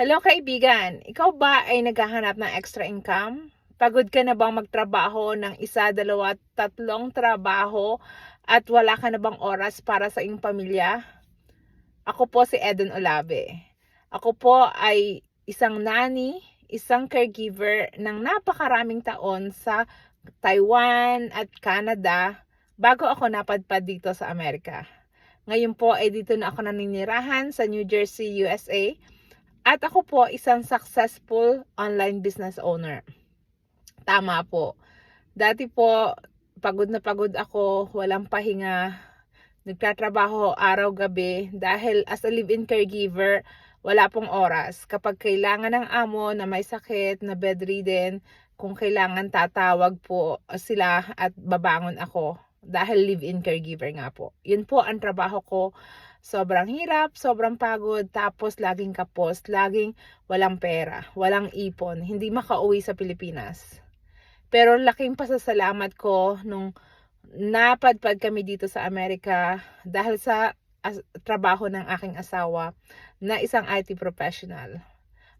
Hello kaibigan, ikaw ba ay naghahanap ng extra income? Pagod ka na bang magtrabaho ng isa, dalawa, tatlong trabaho at wala ka na bang oras para sa iyong pamilya? Ako po si Eden Olave. Ako po ay isang nanny, isang caregiver ng napakaraming taon sa Taiwan at Canada bago ako napadpad dito sa Amerika. Ngayon po ay dito na ako naninirahan sa New Jersey, USA. At ako po isang successful online business owner. Tama po. Dati po, pagod na pagod ako, walang pahinga. Nagtatrabaho araw-gabi dahil as a live-in caregiver, wala pong oras. Kapag kailangan ng amo na may sakit, na bedridden, kung kailangan tatawag po sila at babangon ako dahil live-in caregiver nga po. Yun po ang trabaho ko. Sobrang hirap, sobrang pagod, tapos laging kapos, laging walang pera, walang ipon, hindi makauwi sa Pilipinas. Pero laking pasasalamat ko nung napadpad kami dito sa Amerika dahil sa trabaho ng aking asawa na isang IT professional.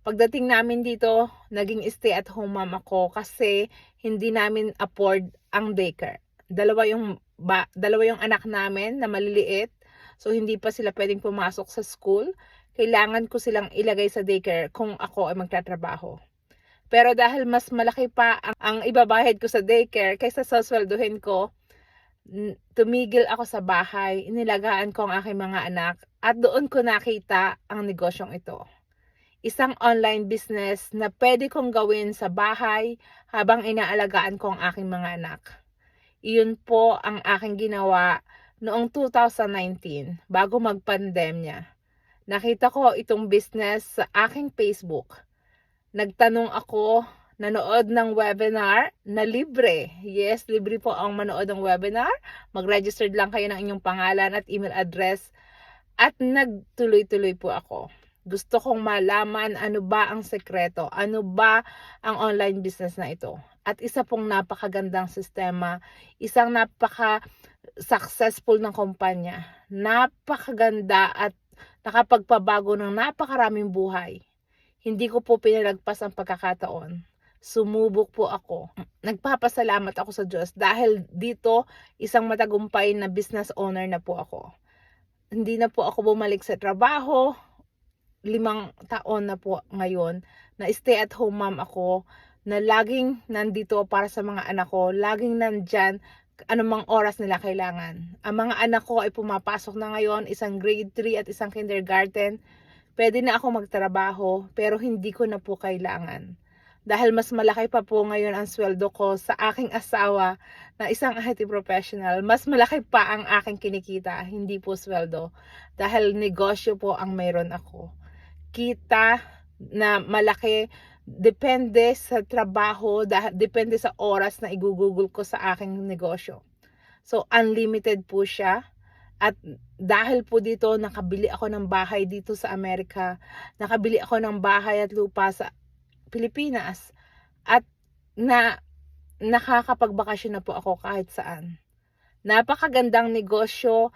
Pagdating namin dito, naging stay-at-home mom ako kasi hindi namin afford ang daycare. Dalawa yung anak namin na maliliit. So, hindi pa sila pwedeng pumasok sa school. Kailangan ko silang ilagay sa daycare kung ako ay magtatrabaho. Pero dahil mas malaki pa ang ibabayad ko sa daycare kaysa sa sweldohin ko, tumigil ako sa bahay, inilagaan ko ang aking mga anak, at doon ko nakita ang negosyong ito. Isang online business na pwede kong gawin sa bahay habang inaalagaan ko ang aking mga anak. Iyon po ang aking ginawa noong 2019, bago magpandemya. Nakita ko itong business sa aking Facebook. Nagtanong ako, nanood ng webinar na libre. Yes, libre po ang manood ng webinar. Mag-registered lang kayo ng inyong pangalan at email address. At nagtuloy-tuloy po ako. Gusto kong malaman ano ba ang sekreto, ano ba ang online business na ito. At isa pong napakagandang sistema, isang successful ng kumpanya. Napakaganda at nakapagpabago ng napakaraming buhay. Hindi ko po pinalagpas ang pagkakataon. Sumubok po ako. Nagpapasalamat ako sa Diyos dahil dito isang matagumpay na business owner na po ako. Hindi na po ako bumalik sa trabaho. 5 taon na po ngayon na stay at home mom ako, na laging nandito para sa mga anak ko, laging nandyan anumang oras nila kailangan. Ang mga anak ko ay pumapasok na ngayon, isang grade 3 at isang kindergarten. Pwede na ako magtrabaho pero hindi ko na po kailangan. Dahil mas malaki pa po ngayon ang sweldo ko sa aking asawa na isang IT professional. Mas malaki pa ang aking kinikita, hindi po sweldo. Dahil negosyo po ang mayroon ako. Kita na malaki, depende sa trabaho, depende sa oras na igugugol ko sa aking negosyo. So, unlimited po siya. At dahil po dito, nakabili ako ng bahay dito sa Amerika, nakabili ako ng bahay at lupa sa Pilipinas, at nakakapagbakasyon na po ako kahit saan. Napakagandang negosyo,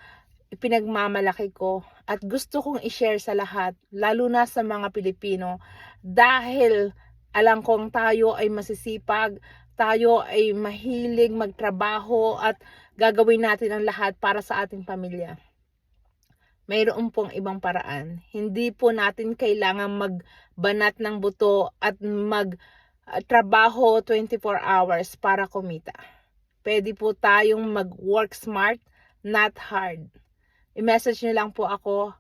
ipinagmamalaki ko at gusto kong i-share sa lahat, lalo na sa mga Pilipino, dahil alam kong tayo ay masisipag, tayo ay mahilig magtrabaho at gagawin natin ang lahat para sa ating pamilya. Mayroon pong ibang paraan. Hindi po natin kailangan magbanat ng buto at magtrabaho 24 hours para kumita. Pwede po tayong mag-work smart, not hard. I-message nyo lang po ako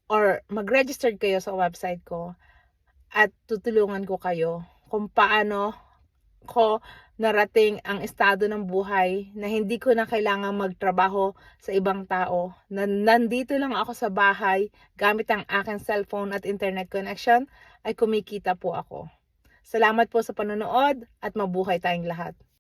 or mag-register kayo sa website ko at tutulungan ko kayo kung paano ko narating ang estado ng buhay na hindi ko na kailangang magtrabaho sa ibang tao. Nandito lang ako sa bahay, gamit ang aking cellphone at internet connection, ay kumikita po ako. Salamat po sa panonood at mabuhay tayong lahat.